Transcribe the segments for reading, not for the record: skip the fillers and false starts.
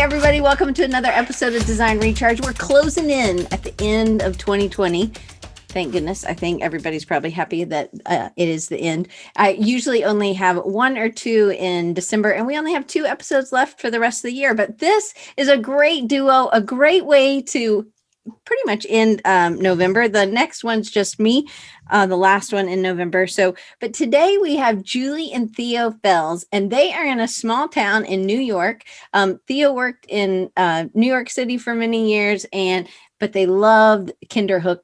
everybody. Welcome to another episode of Design Recharge. We're closing in at the end of 2020. Thank goodness. I think everybody's probably happy that it is the end. I usually only have one or two in December, and we only have 2 episodes left for the rest of the year. But this is a great duo, a great way to pretty much end November. The next one's just me, the last one in November. But today we have Julie and Theo Fels, and they are in a small town in New York. Theo worked in New York City for many years, but they loved Kinderhook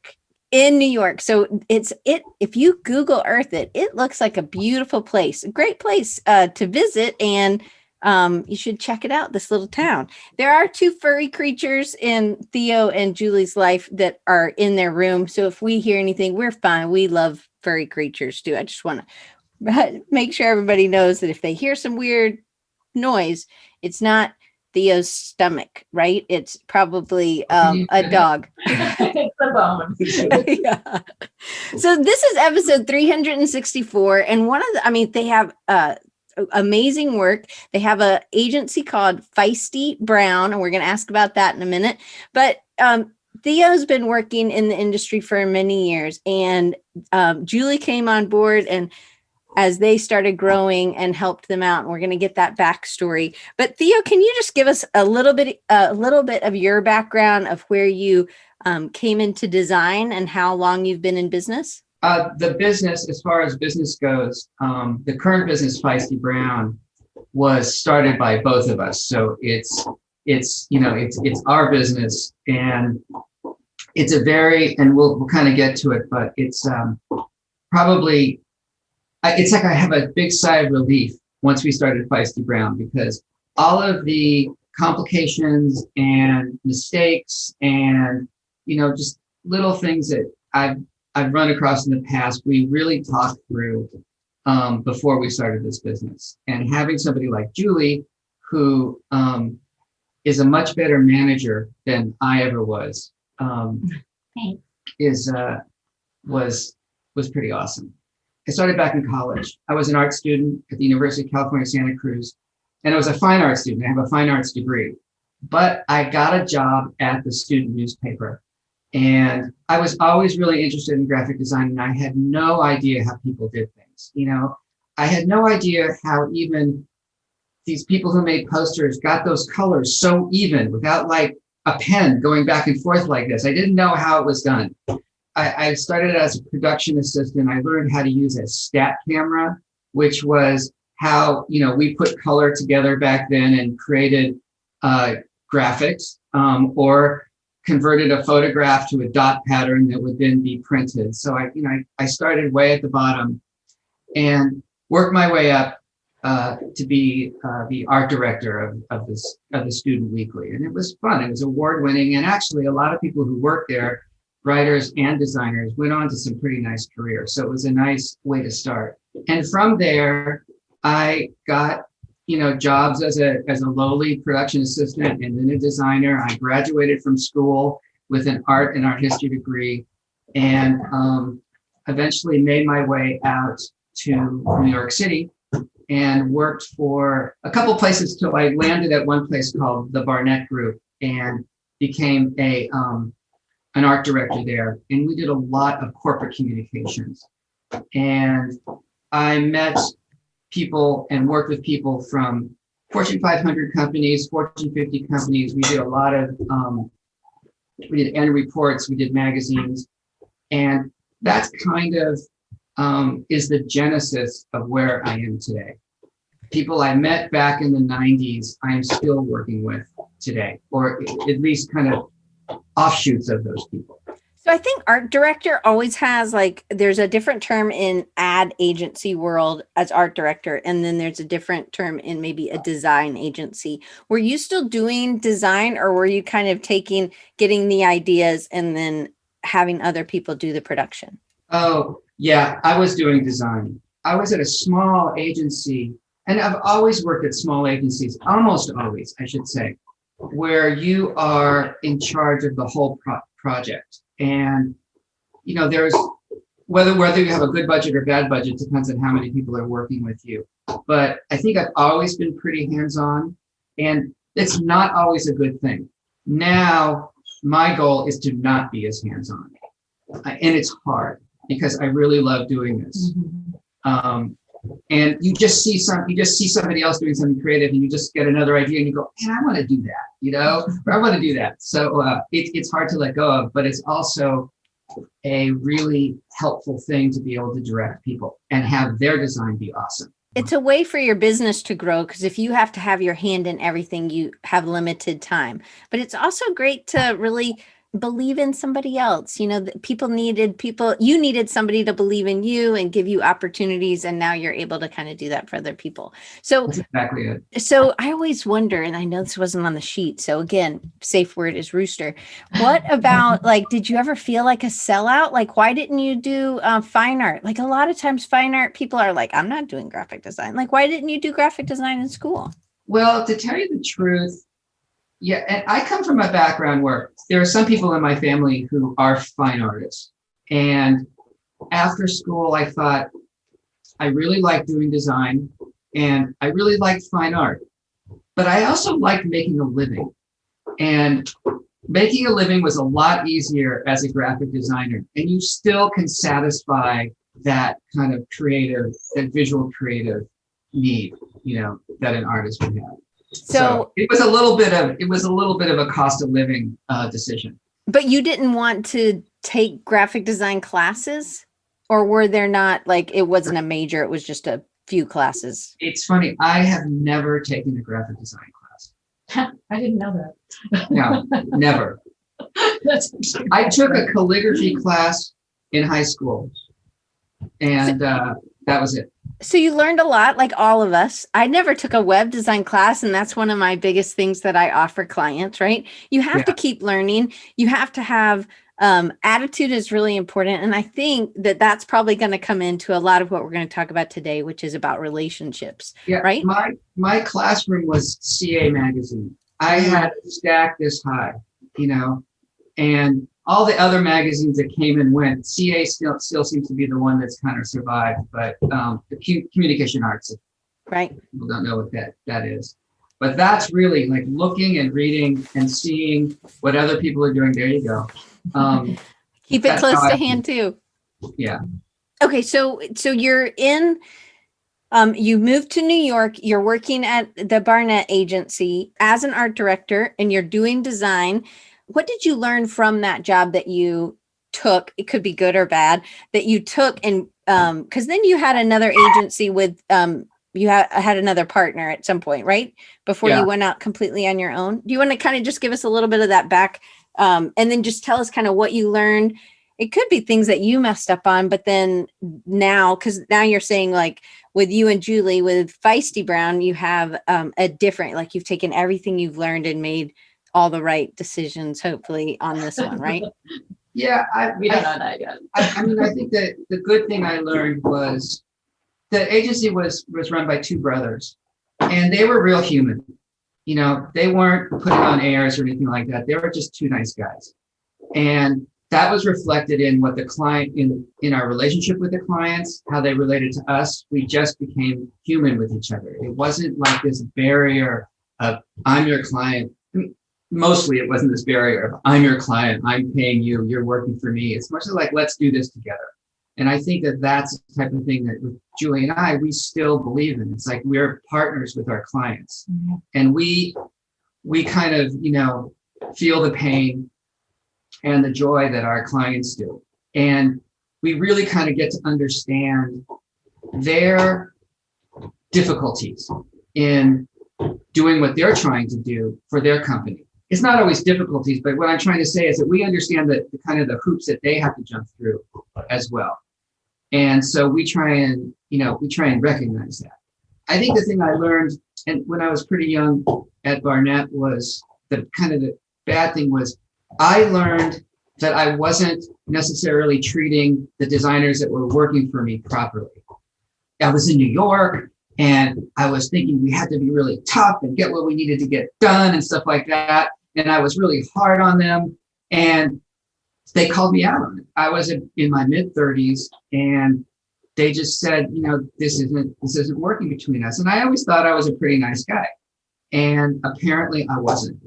in New York. So if you Google Earth it looks like a beautiful place, a great place to visit, and you should check it out, this little town. There are 2 furry creatures in Theo and Julie's life that are in their room. So if we hear anything, we're fine. We love furry creatures too. I just want to make sure everybody knows that if they hear some weird noise, it's not Theo's stomach, right? It's probably a dog. It's a bone. Yeah. So this is episode 364. And they have amazing work. They have an agency called Feisty Brown, and we're going to ask about that in a minute. But Theo's been working in the industry for many years, and Julie came on board and as they started growing and helped them out. And we're going to get that backstory. But Theo, can you just give us a little bit of your background of where you came into design and how long you've been in business? The business, as far as business goes, the current business, Feisty Brown, was started by both of us. So it's our business, and it's and we'll kind of get to it, but it's probably. It's like I have a big sigh of relief once we started Feisty Brown, because all of the complications and mistakes and, just little things that I've run across in the past, we really talked through before we started this business. And having somebody like Julie, who is a much better manager than I ever was, was pretty awesome. I started back in college. I was an art student at the University of California, Santa Cruz, and I was a fine arts student. I have a fine arts degree, but I got a job at the student newspaper, and I was always really interested in graphic design, and I had no idea how people did things. I had no idea how even these people who made posters got those colors so even without like a pen going back and forth like this. I didn't know how it was done. I started as a production assistant. I learned how to use a stat camera, which was how, we put color together back then and created graphics, or converted a photograph to a dot pattern that would then be printed. So I started way at the bottom and worked my way up to be the art director of the Student Weekly. And it was fun. It was award winning. And actually a lot of people who worked there, writers and designers, went on to some pretty nice careers. So it was a nice way to start. And from there, I got, jobs as a lowly production assistant and then a designer. I graduated from school with an art and art history degree, and eventually made my way out to New York City and worked for a couple places till I landed at one place called the Barnett Group and became an art director there, and we did a lot of corporate communications. And I met people and worked with people from Fortune 500 companies, Fortune 50 companies. We did a lot of, we did annual reports, we did magazines, and that's kind of is the genesis of where I am today. People I met back in the 90s, I am still working with today, or at least kind of offshoots of those people. So I think art director always has there's a different term in ad agency world as art director, and then there's a different term in maybe a design agency. Were you still doing design, or were you kind of getting the ideas and then having other people do the production? Oh, yeah, I was doing design. I was at a small agency, and I've always worked at small agencies, almost always, I should say, where you are in charge of the whole project. And, there's whether you have a good budget or bad budget depends on how many people are working with you. But I think I've always been pretty hands-on. And It's not always a good thing. Now, my goal is to not be as hands-on. And it's hard because I really love doing this. And you just see somebody else doing something creative, and you just get another idea, and you go, man, I want to do that, or I want to do that. So it's hard to let go of, but it's also a really helpful thing to be able to direct people and have their design be awesome. It's a way for your business to grow, because if you have to have your hand in everything, you have limited time. But it's also great to really believe in somebody else. You needed somebody to believe in you and give you opportunities, and now you're able to kind of do that for other people. So that's exactly it. So I always wonder, and I know this wasn't on the sheet, so again, safe word is rooster. What about, like, did you ever feel like a sellout? Like, why didn't you do fine art? Like, a lot of times fine art people are like, I'm not doing graphic design. Like, why didn't you do graphic design in school? Well, to tell you the truth, yeah, and I come from a background where there are some people in my family who are fine artists. And after school, I thought, I really like doing design and I really liked fine art, but I also liked making a living. And making a living was a lot easier as a graphic designer. And you still can satisfy that kind of that visual creative need, that an artist would have. So it was a little bit of a cost of living decision. But you didn't want to take graphic design classes, or were there not, like, it wasn't a major, it was just a few classes? It's funny. I have never taken a graphic design class. I didn't know that. No, never. I took a calligraphy class in high school, and that was it. So you learned a lot, like all of us. I never took a web design class, and that's one of my biggest things that I offer clients, right? You have to keep learning. You have to have attitude is really important. And I think that that's probably going to come into a lot of what we're going to talk about today, which is about relationships, right? My classroom was CA magazine. I had a stack this high, and all the other magazines that came and went, CA still seems to be the one that's kind of survived, but the communication arts, right? People don't know what that is. But that's really like looking and reading and seeing what other people are doing. There you go. Keep it close to hand too. Yeah. Okay, so you're in, you moved to New York, you're working at the Barnett agency as an art director, and you're doing design. What did you learn from that job that you took? It could be good or bad, that you took, and because then you had another agency with you had another partner at some point, right? Before you went out completely on your own. Do you want to kind of just give us a little bit of that back, and then just tell us kind of what you learned? It could be things that you messed up on, but then now, because now you're saying, like, with you and Julie, with Feisty Brown, you have a different, like, you've taken everything you've learned and made all the right decisions, hopefully, on this one, right? Yeah, we don't know that yet. I mean, I think that the good thing I learned was the agency was run by two brothers, and they were real human. They weren't putting on airs or anything like that. They were just two nice guys, and that was reflected in what the client, in our relationship with the clients, how they related to us. We just became human with each other. It wasn't like this barrier of, I'm your client. Mostly it wasn't this barrier of, I'm your client, I'm paying you, you're working for me. It's much like, let's do this together. And I think that that's the type of thing that with Julie and I, we still believe in. It's like we're partners with our clients. Mm-hmm. And we kind of, feel the pain and the joy that our clients do. And we really kind of get to understand their difficulties in doing what they're trying to do for their company. It's not always difficulties, but what I'm trying to say is that we understand that the kind of the hoops that they have to jump through as well. And so we try and recognize that. I think the thing I learned, and when I was pretty young at Barnett, was the bad thing was I learned that I wasn't necessarily treating the designers that were working for me properly. I was in New York, and I was thinking we had to be really tough and get what we needed to get done and stuff like that. And I was really hard on them, and they called me out on it. I was in my mid-30s, and they just said, this isn't working between us. And I always thought I was a pretty nice guy. And apparently I wasn't.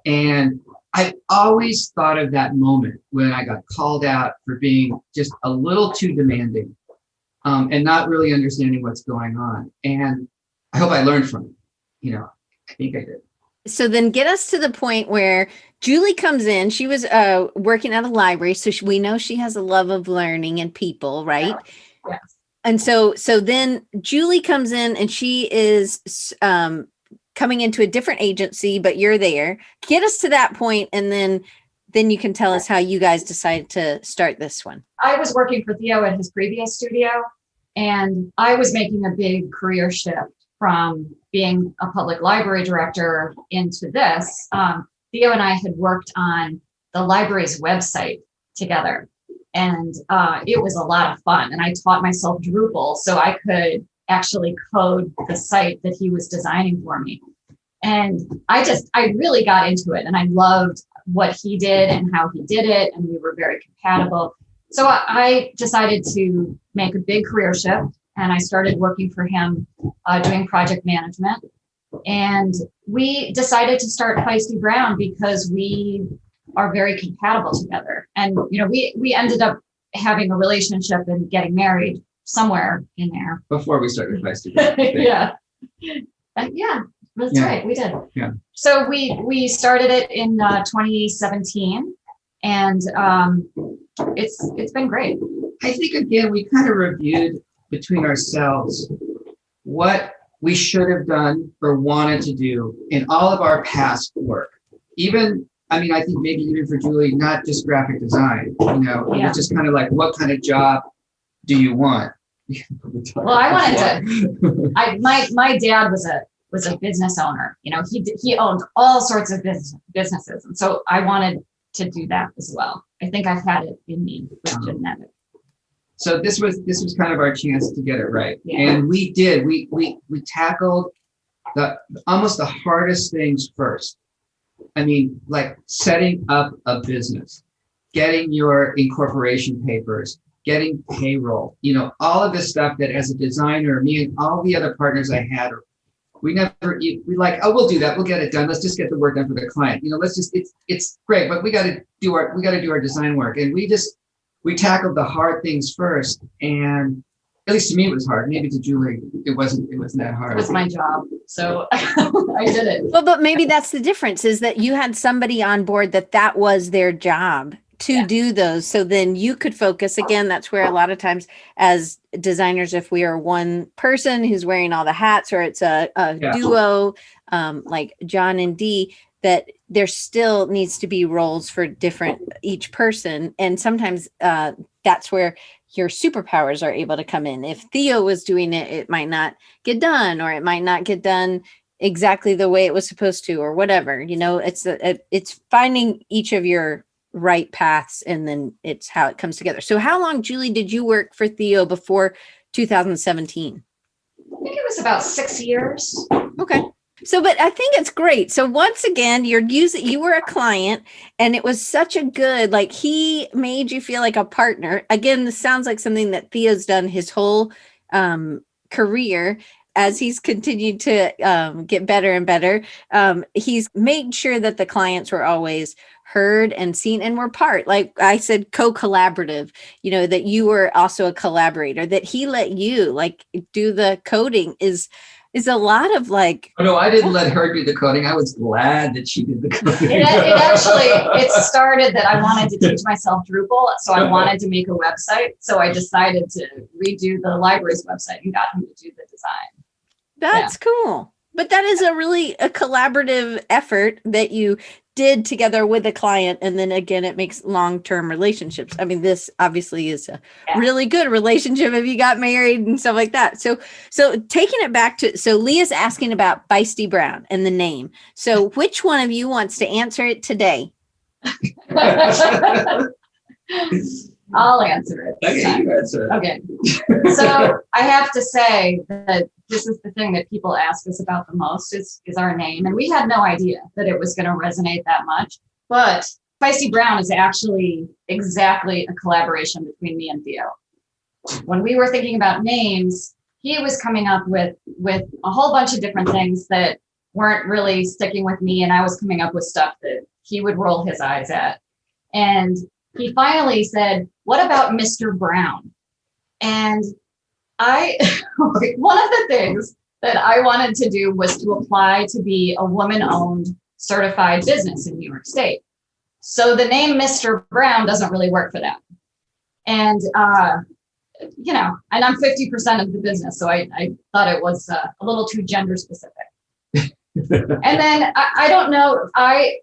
And I always thought of that moment when I got called out for being just a little too demanding, and not really understanding what's going on. And I hope I learned from it. I think I did. So then get us to the point where Julie comes in. She was working at a library, so we know she has a love of learning and people, right? Yes. And so then Julie comes in and she is coming into a different agency, but you're there. Get us to that point, and then you can tell us how you guys decided to start this one. I was working for Theo at his previous studio, and I was making a big career shift from being a public library director into this. Theo and I had worked on the library's website together, and it was a lot of fun. And I taught myself Drupal so I could actually code the site that he was designing for me. And I really got into it, and I loved what he did and how he did it, and we were very compatible. So I decided to make a big career shift, and I started working for him doing project management. And we decided to start Feisty Brown because we are very compatible together. And we ended up having a relationship and getting married somewhere in there. Before we started Feisty Brown. Yeah. That's right. We did. Yeah. So we started it in 2017, and it's been great. I think, again, we kind of reviewed between ourselves what we should have done or wanted to do in all of our past work. I think maybe even for Julie, not just graphic design, it was just kind of like, what kind of job do you want? Well, I wanted to, my dad was a business owner. He owned all sorts of businesses. And so I wanted to do that as well. I think I've had it in me with genetics. So this was kind of our chance to get it right. Yeah. And we did. We tackled almost the hardest things first. Like setting up a business, getting your incorporation papers, getting payroll, all of this stuff that as a designer, me and all the other partners I had, we like, oh, we'll do that. We'll get it done. Let's just get the work done for the client. It's great, but we got to do our design work. And we tackled the hard things first. And at least to me, it was hard. Maybe to Julie, it wasn't that hard. It was my job. So I did it. Well, but maybe that's the difference, is that you had somebody on board that was their job to do those. So then you could focus. Again, that's where a lot of times as designers, if we are one person who's wearing all the hats, or it's a duo, like John and Dee, that there still needs to be roles for each person. And sometimes that's where your superpowers are able to come in. If Theo was doing it, it might not get done, or it might not get done exactly the way it was supposed to, or whatever. It's finding each of your right paths, and then it's how it comes together. So how long, Julie, did you work for Theo before 2017? I think it was about 6 years. Okay. So, but I think it's great. So once again, you were a client, and it was such a good, he made you feel like a partner. Again, this sounds like something that Theo's done his whole career. As he's continued to get better and better, he's made sure that the clients were always heard and seen and were part, like I said, co-collaborative, that you were also a collaborator, that he let you do the coding is a lot of Oh, no, I didn't let her do the coding. I was glad that she did the coding. It started that I wanted to teach myself Drupal. So I wanted to make a website. So I decided to redo the library's website and got him to do the design. That's cool. But that is a collaborative effort that you did together with a client. And then again, it makes long-term relationships. This obviously is a really good relationship if you got married and stuff like that. So taking it back so Leah's asking about Feisty Brown and the name. So which one of you wants to answer it today? I'll answer it. Okay, you answer it. Okay. So I have to say that this is the thing that people ask us about the most is our name. And we had no idea that it was going to resonate that much. But Feisty Brown is actually exactly a collaboration between me and Theo. When we were thinking about names, he was coming up with a whole bunch of different things that weren't really sticking with me, and I was coming up with stuff that he would roll his eyes at. And he finally said, "What about Mr. Brown?" And I, one of the things that I wanted to do was to apply to be a woman-owned certified business in New York State. So the name Mr. Brown doesn't really work for that. And, and I'm 50% of the business. So I thought it was a little too gender specific. And then I don't know, I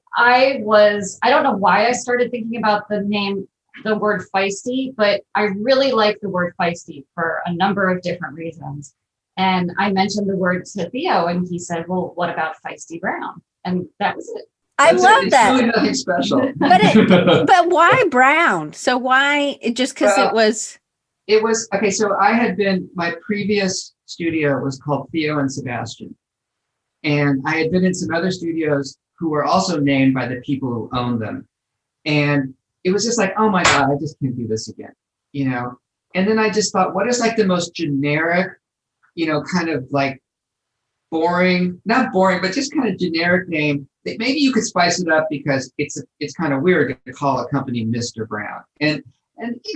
don't know why I started thinking about the word feisty, but I really like the word feisty for a number of different reasons. And I mentioned the word to Theo, and he said, "Well, what about Feisty Brown?" And that was it. I love It's that. really nothing special. But why Brown? So why, just because it was. It was, okay, so my previous studio was called Theo and Sebastian. And I had been in some other studios who were also named by the people who owned them. And it was just like, oh my God, I just can't do this again, And then I just thought, what is like the most generic, kind of like not boring, but just kind of generic name that maybe you could spice it up, because it's kind of weird to call a company Mr. Brown. And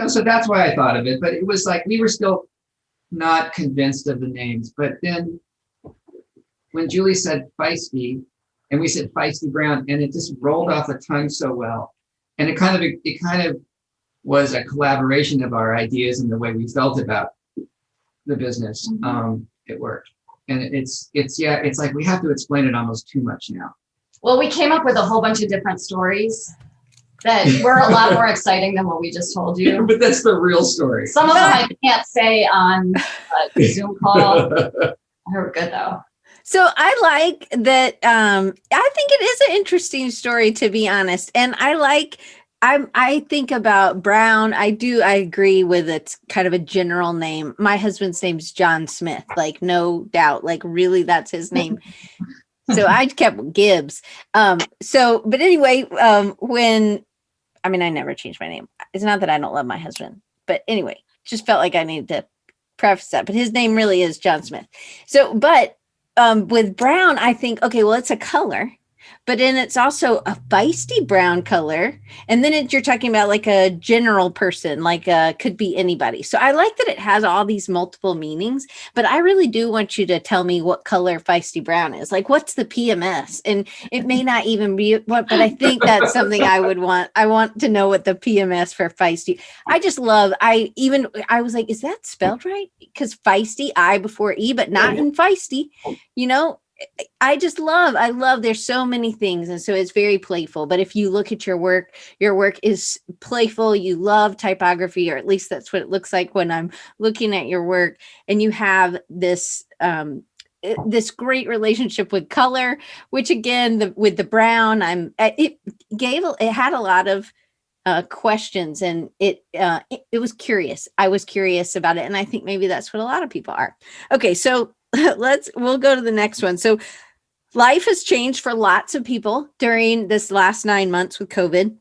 so that's why I thought of it. But it was like, we were still not convinced of the names. But then when Julie said feisty, and we said Feisty Brown, and it just rolled off the tongue so well. And it kind of was a collaboration of our ideas and the way we felt about the business. It worked. And it's like we have to explain it almost too much now. Well, we came up with a whole bunch of different stories that were a lot more exciting than what we just told you. But that's the real story. Some of them I can't say on a Zoom call. They were good though. So I like that. I think it is an interesting story, to be honest. And I think about Brown. I agree with it's kind of a general name. My husband's name's John Smith, like no doubt, like really that's his name. So I kept Gibbs. But anyway, I never changed my name. It's not that I don't love my husband, but anyway, just felt like I needed to preface that, but his name really is John Smith. So, but with Brown, I think, okay, well, it's a color, but then it's also a feisty brown color. And then you're talking about like a general person, like could be anybody. So I like that it has all these multiple meanings, but I really do want you to tell me what color feisty brown is. Like, what's the PMS? And it may not even be what, but I think that's something I would want. I want to know what the PMS for feisty. I just love, I was like, is that spelled right? Because feisty, I before E, but not in feisty, I love, there's so many things. And so it's very playful, but if you look at your work is playful. You love typography, or at least that's what it looks like when I'm looking at your work. And you have this, this great relationship with color, which again, with the brown, it had a lot of questions, and it was curious. I was curious about it. And I think maybe that's what a lot of people are. Okay. So we'll go to the next one. So life has changed for lots of people during this last 9 months with COVID.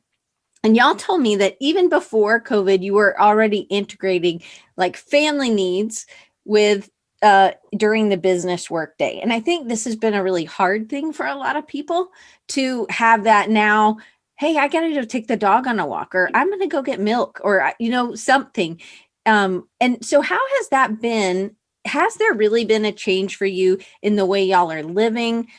And y'all told me that even before COVID, you were already integrating like family needs with during the business workday. And I think this has been a really hard thing for a lot of people to have that now. Hey, I got to go take the dog on a walk, or I'm going to go get milk, or, something. And so how has that been? Has there really been a change for you in the way y'all are living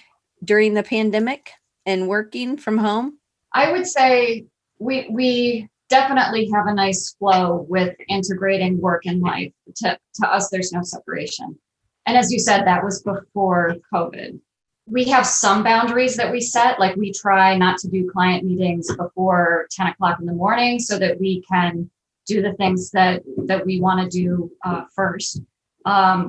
during the pandemic and working from home? I would say we definitely have a nice flow with integrating work and life. To us, there's no separation. And as you said, that was before COVID. We have some boundaries that we set, like we try not to do client meetings before 10 o'clock in the morning so that we can do the things that we want to do first.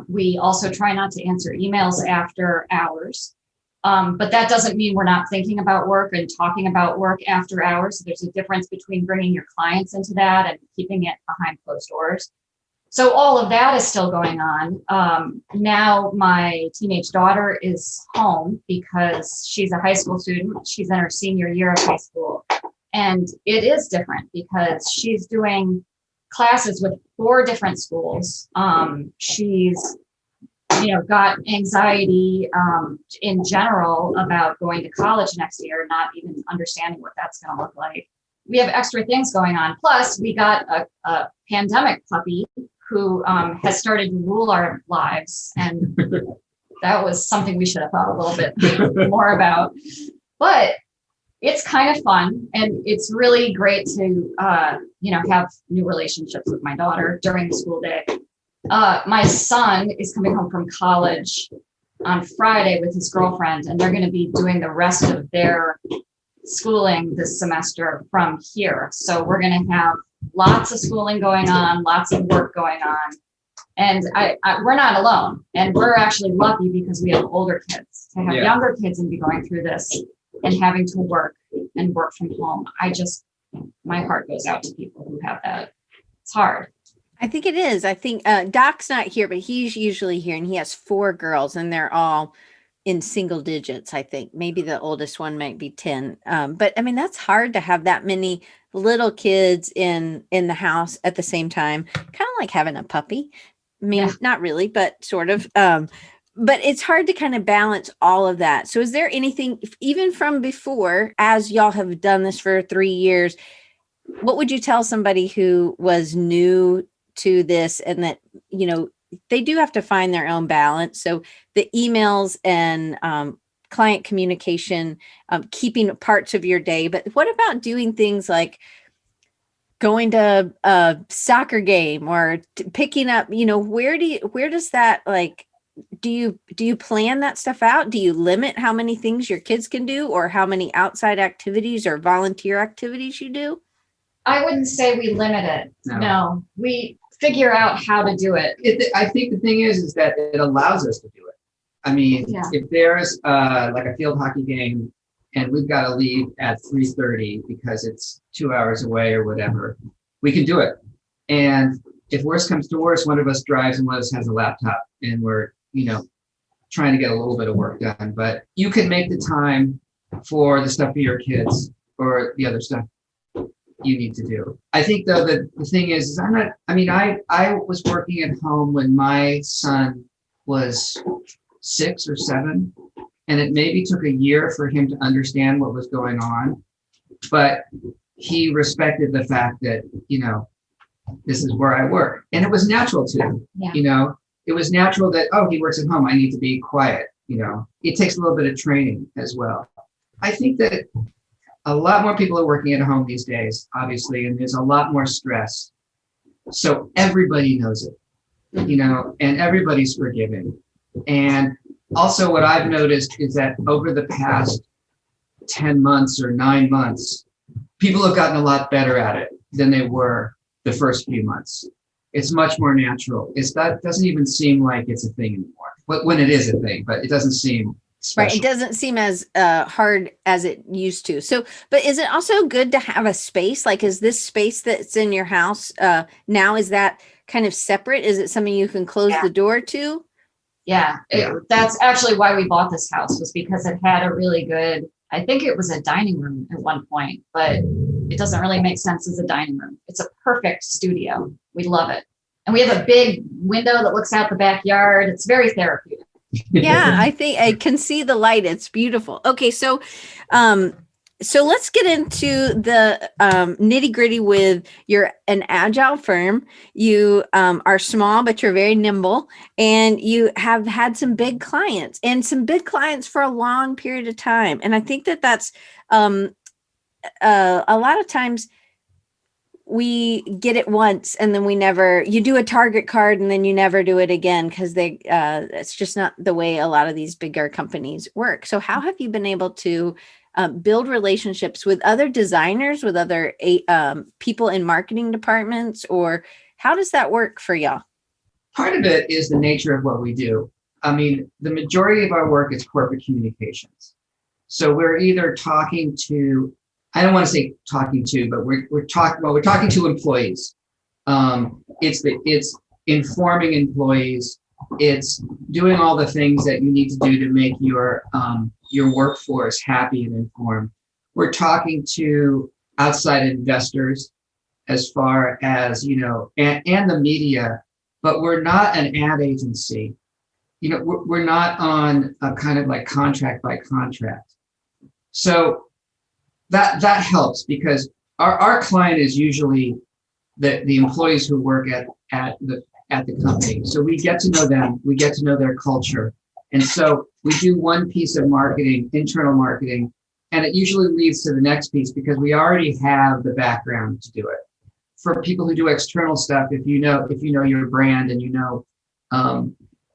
We also try not to answer emails after hours. But that doesn't mean we're not thinking about work and talking about work after hours. So there's a difference between bringing your clients into that and keeping it behind closed doors. So all of that is still going on. Now my teenage daughter is home because she's a high school student. She's in her senior year of high school. And it is different because she's doing classes with 4 different schools. She's got anxiety in general about going to college next year, not even understanding what that's going to look like. We have extra things going on. Plus, we got a pandemic puppy who has started to rule our lives. And that was something we should have thought a little bit more about. But it's kind of fun. And it's really great to, have new relationships with my daughter during the school day. My son is coming home from college on Friday with his girlfriend, and they're going to be doing the rest of their schooling this semester from here. So we're going to have lots of schooling going on, lots of work going on. And we're not alone. And we're actually lucky because we have older kids. To have younger kids and be going through this and having to work from home, my heart goes out to people who have that. It's hard. I think it is. I think Doc's not here, but he's usually here, and he has 4 girls, and they're all in single digits. I think maybe the oldest one might be 10. But I mean, that's hard to have that many little kids in the house at the same time. Kind of like having a puppy. I mean, not really, but sort of. But it's hard to kind of balance all of that. So is there anything, even from before, as y'all have done this for 3 years, what would you tell somebody who was new to this and that, they do have to find their own balance? So the emails and client communication, keeping parts of your day, but what about doing things like going to a soccer game or picking up, where does that, like, do you plan that stuff out? Do you limit how many things your kids can do or how many outside activities or volunteer activities you do? I wouldn't say we limit it. No, we figure out how to do it. I think the thing is that it allows us to do it. I mean, if there's like a field hockey game and we've got to leave at 3:30 because it's 2 hours away or whatever, we can do it. And if worse comes to worse, one of us drives and one of us has a laptop and we're, trying to get a little bit of work done. But you can make the time for the stuff for your kids or the other stuff you need to do. I think though that the thing is I was working at home when my son was 6 or 7, and it maybe took a year for him to understand what was going on, but he respected the fact that, this is where I work. And it was natural to him, it was natural that, he works at home, I need to be quiet. It takes a little bit of training as well. I think that a lot more people are working at home these days, obviously, and there's a lot more stress. So everybody knows it, and everybody's forgiving. And also what I've noticed is that over the past 10 months or 9 months, people have gotten a lot better at it than they were the first few months. It's much more natural. That doesn't even seem like it's a thing anymore. When it is a thing, but it doesn't seem special. Right. It doesn't seem as hard as it used to. So, but is it also good to have a space? Like, is this space that's in your house now, is that kind of separate? Is it something you can close the door to? Yeah. That's actually why we bought this house, was because it had a really good, I think it was a dining room at one point, but it doesn't really make sense as a dining room. It's a perfect studio. We love it. And we have a big window that looks out the backyard. It's very therapeutic. Yeah, I think I can see the light. It's beautiful. Okay, so let's get into the nitty gritty with an agile firm. You are small, but you're very nimble, and you have had some big clients for a long period of time. And I think that's a lot of times we get it once and then you do a target card and then you never do it again because it's just not the way a lot of these bigger companies work. So how have you been able to build relationships with other designers, with other people in marketing departments, or how does that work for y'all? Part of it is the nature of what we do. I mean, the majority of our work is corporate communications. So we're either talking to, I don't want to say talking to, but we're talking to employees. It's informing employees. It's doing all the things that you need to do to make your workforce happy and informed. We're talking to outside investors as far as, and the media, but we're not an ad agency. we're not on a kind of like contract by contract. So that helps because our client is usually the employees who work at the company. So we get to know them, we get to know their culture. And so we do one piece of marketing, internal marketing, and it usually leads to the next piece because we already have the background to do it. For people who do external stuff, if you know your brand and you know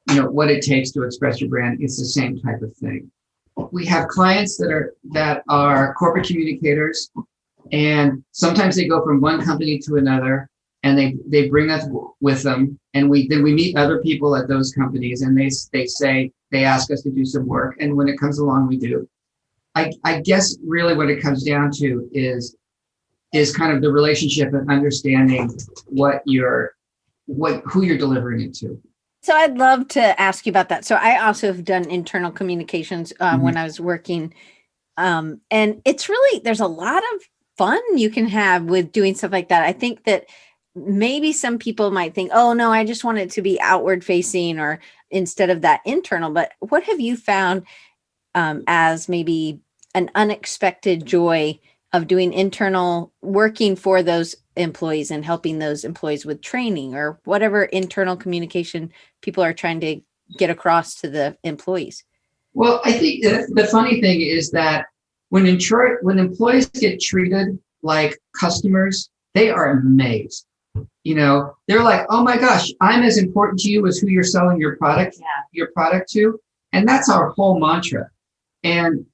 what it takes to express your brand, it's the same type of thing. We have clients that are corporate communicators, and sometimes they go from one company to another, and they bring us with them, and then we meet other people at those companies, and they ask us to do some work, and when it comes along, we do. I guess really what it comes down to is kind of the relationship and understanding who you're delivering it to. So I'd love to ask you about that. So I also have done internal communications when I was working. And it's really, there's a lot of fun you can have with doing stuff like that. I think that maybe some people might think, oh no, I just want it to be outward facing or instead of that internal. But what have you found as maybe an unexpected joy of doing internal working for those employees and helping those employees with training or whatever internal communication people are trying to get across to the employees? Well, I think the funny thing is that when employees get treated like customers, they are amazed. They're like, oh my gosh, I'm as important to you as who you're selling your product to. And that's our whole mantra. And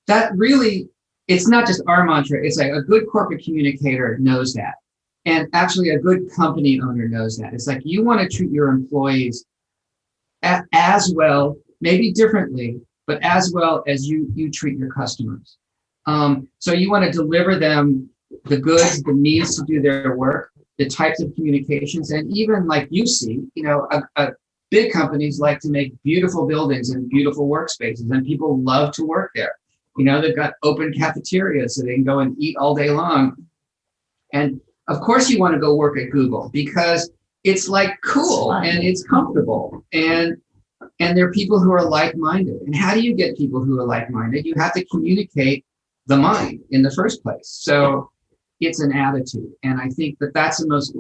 that really, it's not just our mantra. It's like a good corporate communicator knows that. And actually a good company owner knows that. It's like you want to treat your employees as well, maybe differently, but as well as you treat your customers. So you want to deliver them the goods, the needs to do their work, the types of communications, and even like you see, big companies like to make beautiful buildings and beautiful workspaces, and people love to work there. They've got open cafeterias so they can go and eat all day long. And of course you want to go work at Google because it's like cool and it's comfortable and there are people who are like-minded. And how do you get people who are like-minded? You have to communicate the mind in the first place. So it's an attitude. And I think that's the most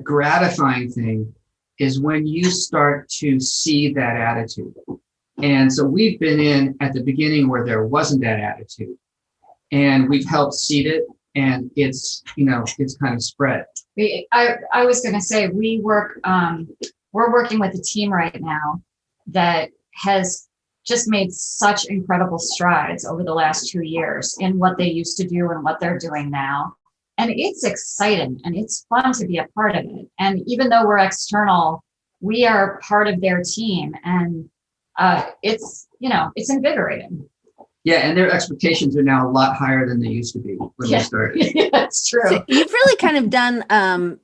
gratifying thing is when you start to see that attitude. And so we've been in at the beginning where there wasn't that attitude, and we've helped seed it, and it's kind of spread. I was going to say we're working with a team right now that has just made such incredible strides over the last 2 years in what they used to do and what they're doing now. And it's exciting and it's fun to be a part of it. And even though we're external, we are part of their team, and it's invigorating. Yeah, and their expectations are now a lot higher than they used to be when they started. Yeah, that's true. So you've really kind of done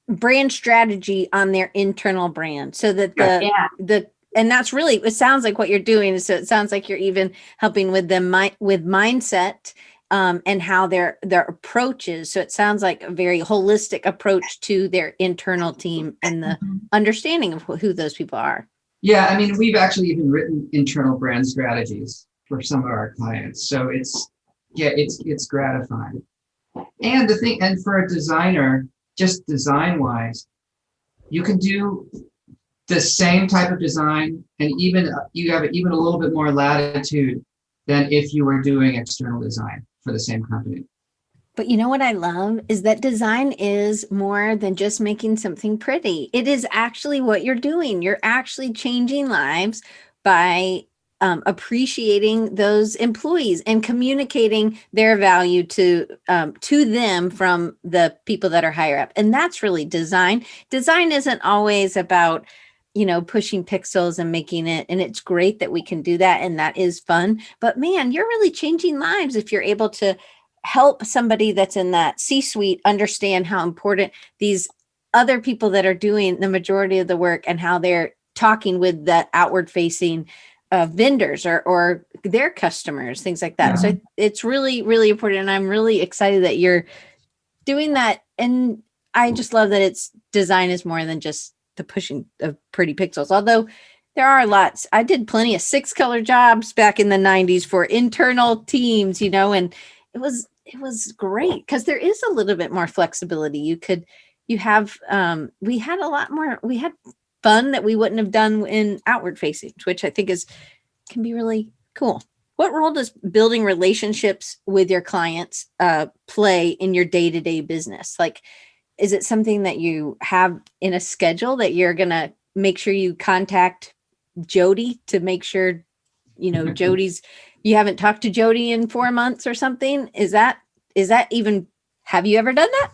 brand strategy on their internal brand, so that and that's really, it sounds like what you're doing. So it sounds like you're even helping with them with mindset and how their approach is. So it sounds like a very holistic approach to their internal team and the understanding of who those people are. Yeah, I mean, we've actually even written internal brand strategies for some of our clients. So it's gratifying. And for a designer, just design wise, you can do the same type of design, and you have even a little bit more latitude than if you were doing external design for the same company. But you know what I love is that design is more than just making something pretty. It is actually what you're doing. You're actually changing lives by appreciating those employees and communicating their value to them from the people that are higher up. And that's really design. Design isn't always about, pushing pixels and making it. And it's great that we can do that. And that is fun. But man, you're really changing lives if you're able to help somebody that's in that C-suite understand how important these other people that are doing the majority of the work and how they're talking with that outward facing vendors or their customers, things like that. Yeah. So it's really, really important. And I'm really excited that you're doing that. And I just love that design is more than just the pushing of pretty pixels. Although There are lots. I did plenty of 6-color jobs back in the 90s for internal teams, and it was great because there is a little bit more flexibility. We had a lot more, we had fun that we wouldn't have done in outward facing, which I think can be really cool. What role does building relationships with your clients play in your day-to-day business? Like, is it something that you have in a schedule that you're going to make sure you contact Jody to make sure, you haven't talked to Jody in 4 months or something? Is that even, have you ever done that?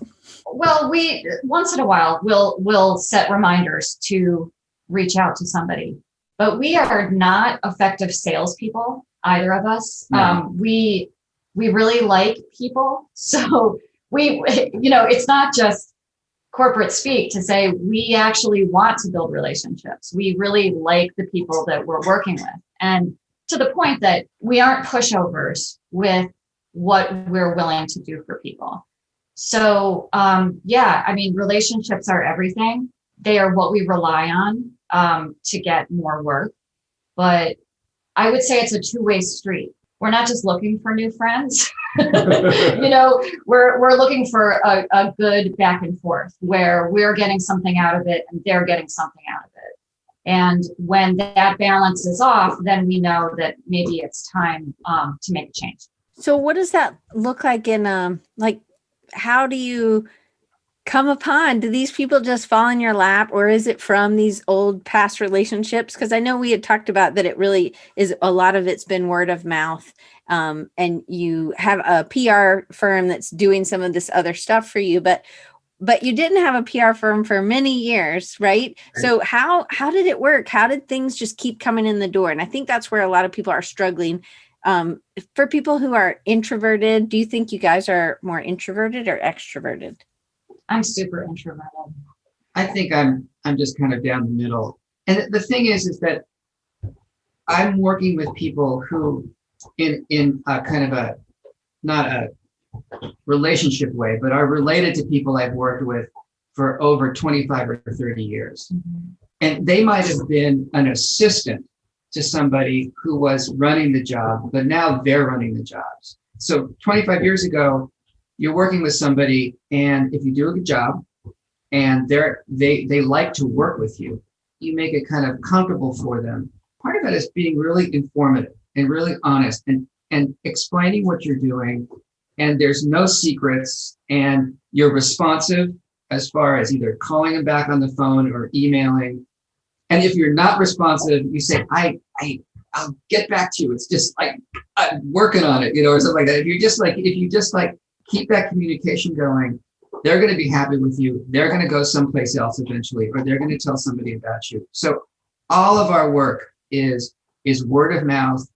Well, we once in a while we'll set reminders to reach out to somebody, but we are not effective salespeople, either of us. No. We really like people, so it's not just corporate speak to say we actually want to build relationships. We really like the people that we're working with, and to the point that we aren't pushovers with what we're willing to do for people. So, relationships are everything. They are what we rely on to get more work. But I would say it's a two-way street. We're not just looking for new friends. We're looking for a good back and forth where we're getting something out of it and they're getting something out of it. And when that balance is off, then we know that maybe it's time to make a change. So what does that look like in how do you come upon, do these people just fall in your lap, or is it from these old past relationships? Because I know we had talked about that it really is, a lot of it's been word of mouth, and you have a PR firm that's doing some of this other stuff for you, but you didn't have a PR firm for many years, right? So how did it work? How did things just keep coming in the door? And I think that's where a lot of people are struggling. For people who are introverted, do you think you guys are more introverted or extroverted? I'm super introverted. I think I'm just kind of down the middle. And the thing is that I'm working with people who in a kind of a, not a relationship way, but are related to people I've worked with for over 25 or 30 years. Mm-hmm. And they might have been an assistant to somebody who was running the job, but now they're running the jobs. So 25 years ago, you're working with somebody, and if you do a good job and they like to work with you, you make it kind of comfortable for them. Part of it is being really informative and really honest and explaining what you're doing. And there's no secrets, and you're responsive as far as either calling them back on the phone or emailing. And if you're not responsive, you say, I'll get back to you. It's just like, I'm working on it, or something like that. If you just keep that communication going, they're going to be happy with you. They're going to go someplace else eventually, or they're going to tell somebody about you. So all of our work is word of mouth,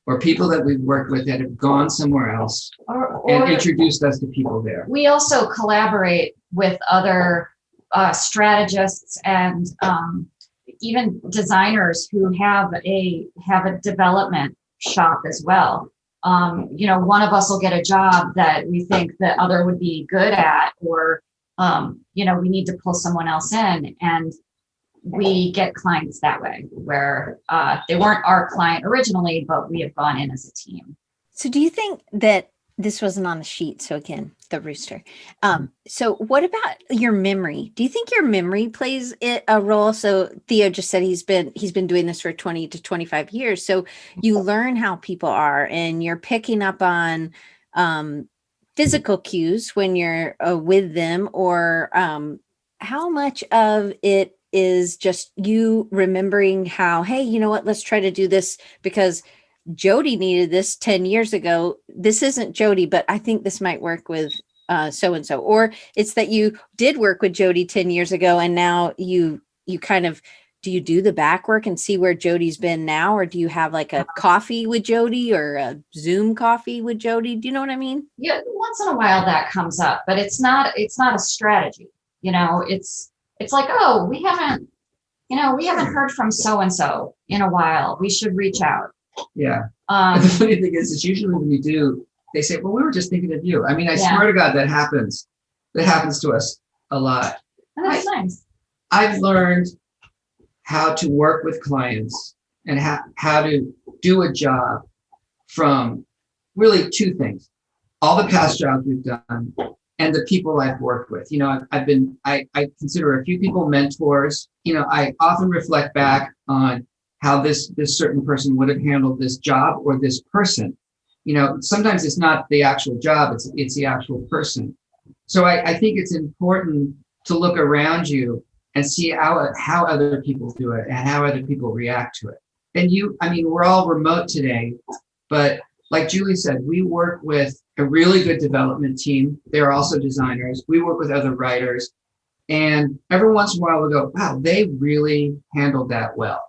or people that we've worked with that have gone somewhere else and introduced us to people there. We also collaborate with other strategists and even designers who have a development shop as well. One of us will get a job that we think the other would be good at, or we need to pull someone else in, and we get clients that way where they weren't our client originally, but we have gone in as a team. So do you think that this wasn't on the sheet? So again, the rooster. So what about your memory? Do you think your memory plays a role? So Theo just said he's been doing this for 20 to 25 years. So you learn how people are, and you're picking up on physical cues when you're with them, or how much of it is just you remembering how, hey, you know what, let's try to do this because Jody needed this 10 years ago. This isn't Jody, but I think this might work with so-and-so. Or it's that you did work with Jody 10 years ago, and now you kind of, do you do the back work and see where Jody's been now? Or do you have like a coffee with Jody or a Zoom coffee with Jody? Do you know what I mean? Yeah, once in a while that comes up, but it's not a strategy. It's like, oh, we haven't heard from so-and-so in a while. We should reach out. Yeah. The funny thing is usually when we do, they say, well, we were just thinking of you. I mean, I swear to God, that happens. That happens to us a lot. And that's nice. I've learned how to work with clients and how to do a job from really two things: all the past jobs we've done and the people I've worked with. I consider a few people mentors. I often reflect back on how this certain person would have handled this job or this person. Sometimes it's not the actual job, it's the actual person. So I think it's important to look around you and see how other people do it and how other people react to it. And we're all remote today, but like Julie said, we work with a really good development team. They're also designers. We work with other writers. And every once in a while we go, wow, they really handled that well.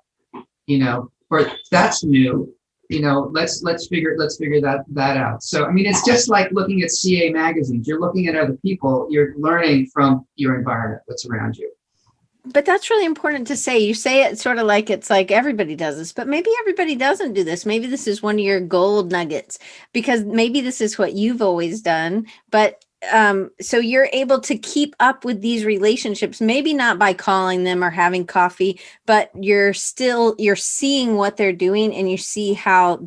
Or that's new. Let's figure that out. So it's just like looking at CA magazines. You're looking at other people, you're learning from your environment, what's around you. But that's really important to say. You say it sort of like it's like everybody does this, but maybe everybody doesn't do this. Maybe this is one of your gold nuggets, because maybe this is what you've always done. But so you're able to keep up with these relationships, maybe not by calling them or having coffee, but you're seeing what they're doing and you see how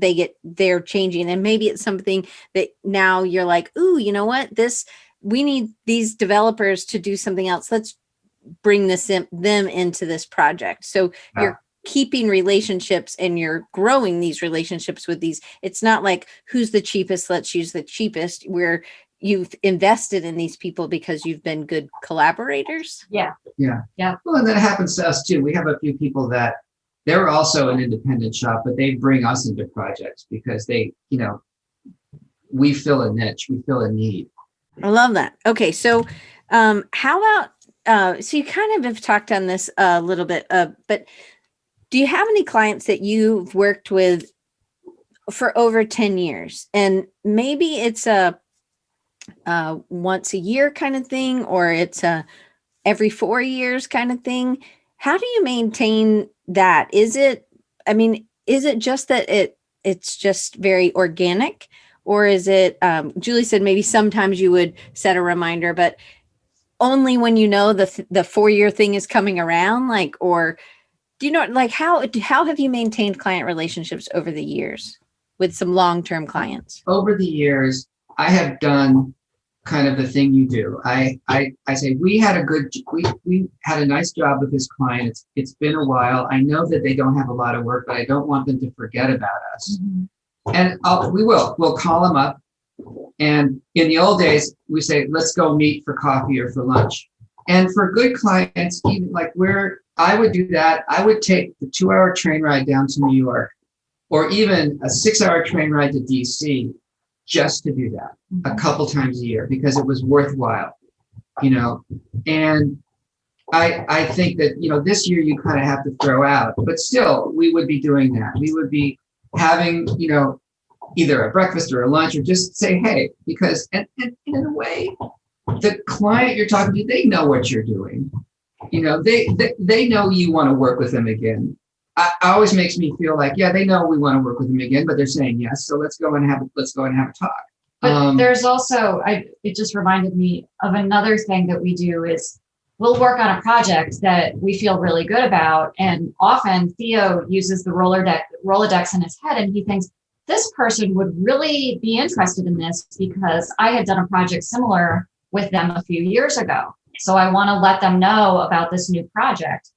they're changing. And maybe it's something that now you're like, ooh, you know what? We need these developers to do something else. Let's bring them into this project. So you're keeping relationships and you're growing these relationships with these. It's not like who's the cheapest, let's use the cheapest, where you've invested in these people because you've been good collaborators. Yeah. Well, and that happens to us too. We have a few people that they're also an independent shop, but they bring us into projects because we fill a niche, we fill a need. I love that. Okay. So how about, so you kind of have talked on this a little bit, but do you have any clients that you've worked with for over 10 years? And maybe it's a once a year kind of thing, or it's a every 4 years kind of thing. How do you maintain that? Is it just that it's just very organic, or is it, Julie said maybe sometimes you would set a reminder, but only when the 4-year thing is coming around, or do how have you maintained client relationships over the years with some long-term clients? Over the years, I have done kind of the thing you do. I say we had a nice job with this client. It's been a while. I know that they don't have a lot of work, but I don't want them to forget about us. Mm-hmm. And we'll call them up. And in the old days, we say, let's go meet for coffee or for lunch. And for good clients, even I would do that. I would take the 2-hour train ride down to New York, or even a 6-hour train ride to DC, just to do that a couple times a year because it was worthwhile, And I think that, this year you kind of have to throw out, but still we would be doing that. We would be having, either a breakfast or a lunch, or just say, hey, because and in a way, the client you're talking to, they know what you're doing. They know you want to work with them again. Always makes me feel like, yeah, they know we want to work with them again, but they're saying yes. So let's go and have a talk. But there's also, it just reminded me of another thing that we do is we'll work on a project that we feel really good about. And often Theo uses the Rolodex in his head, and he thinks, this person would really be interested in this because I had done a project similar with them a few years ago. So I want to let them know about this new project.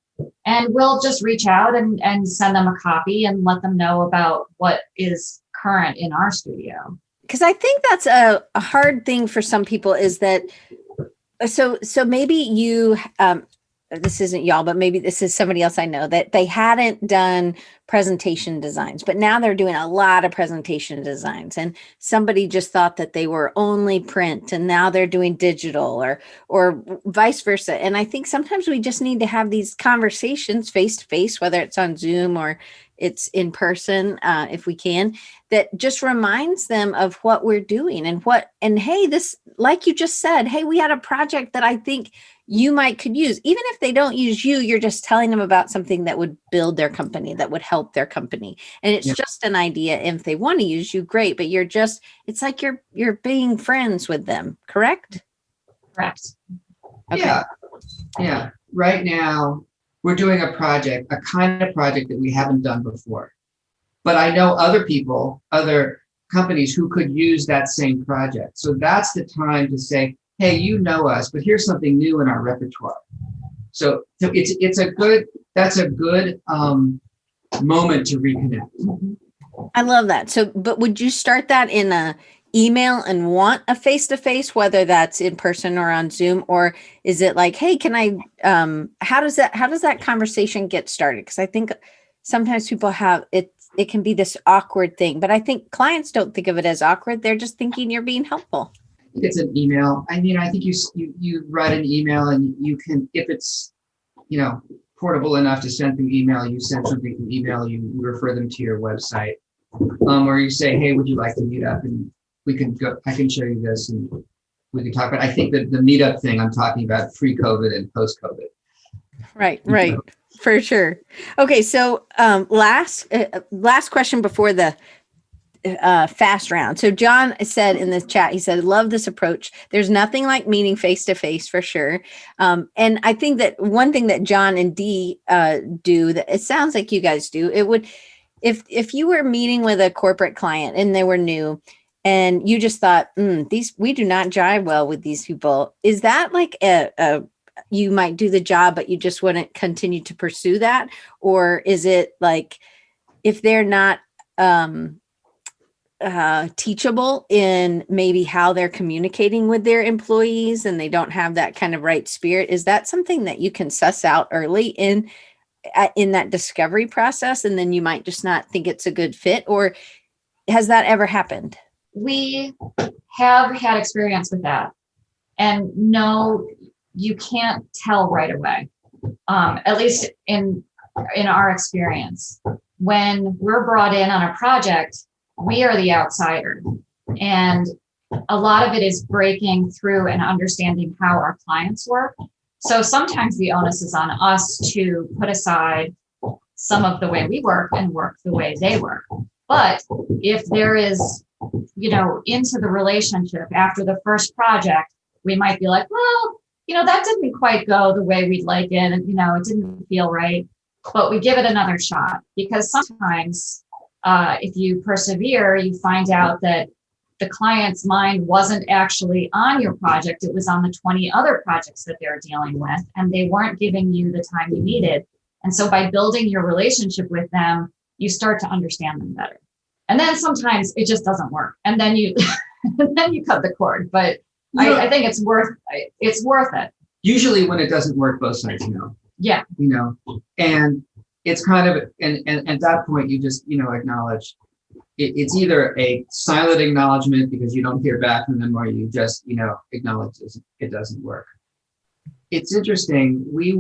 And we'll just reach out and send them a copy and let them know about what is current in our studio. Because I think that's a hard thing for some people, is that, so maybe you, this isn't y'all, but maybe this is somebody else I know, that they hadn't done presentation designs, but now they're doing a lot of presentation designs, and somebody just thought that they were only print and now they're doing digital, or vice versa. And I think sometimes we just need to have these conversations face to face, whether it's on Zoom or it's in person, if we can, that just reminds them of what we're doing and hey, this, like you just said, hey, we had a project that I think you could use. Even if they don't use you, you're just telling them about something that would build their company, that would help their company. And it's just an idea. And if they want to use you, great. But it's like you're being friends with them. Correct? Correct. Okay. Yeah. Right now, we're doing a project, a kind of project that we haven't done before. But I know other people, other companies who could use that same project. So that's the time to say, hey, you know us, but here's something new in our repertoire. So that's a good moment to reconnect. I love that. So, but would you start that in a email and want a face-to-face, whether that's in person or on Zoom, or is it like, hey, can I, how does that conversation get started? Because I think sometimes people have it can be this awkward thing, but I think clients don't think of it as awkward. They're just thinking you're being helpful. It's an email. I mean, I think you write an email and you can, if it's, portable enough to send through email, you send something through email, you refer them to your website. Or you say, hey, would you like to meet up? And we can go, I can show you this and we can talk about, I think that the meetup thing I'm talking about pre-COVID and post-COVID. Right. For sure. Okay. So, last question before the fast round. So John said in the chat, he said, love this approach. There's nothing like meeting face to face for sure. And I think that one thing that John and Dee do that it sounds like you guys do, it would, if you were meeting with a corporate client and they were new and you just thought, we do not jive well with these people. Is that like you might do the job, but you just wouldn't continue to pursue that? Or is it like, if they're not, teachable in maybe how they're communicating with their employees and they don't have that kind of right spirit, is that something that you can suss out early in that discovery process, and then you might just not think it's a good fit? Or has that ever happened? We have had experience with that, and no, you can't tell right away. At least in our experience, when we're brought in on a project, we are the outsider, and a lot of it is breaking through and understanding how our clients work. So sometimes the onus is on us to put aside some of the way we work and work the way they work. But if there is, into the relationship after the first project, we might be like, well, that didn't quite go the way we'd like it. And, it didn't feel right, but we give it another shot, because sometimes if you persevere, you find out that the client's mind wasn't actually on your project. It was on the 20 other projects that they're dealing with, and they weren't giving you the time you needed. And so by building your relationship with them, you start to understand them better. And then sometimes it just doesn't work. And then you cut the cord. But I think it's worth it. Usually when it doesn't work, both sides know. Yeah. And it's kind of, and at that point, you just, acknowledge it's either a silent acknowledgement because you don't hear back from them, or you just, acknowledge it doesn't work. It's interesting. We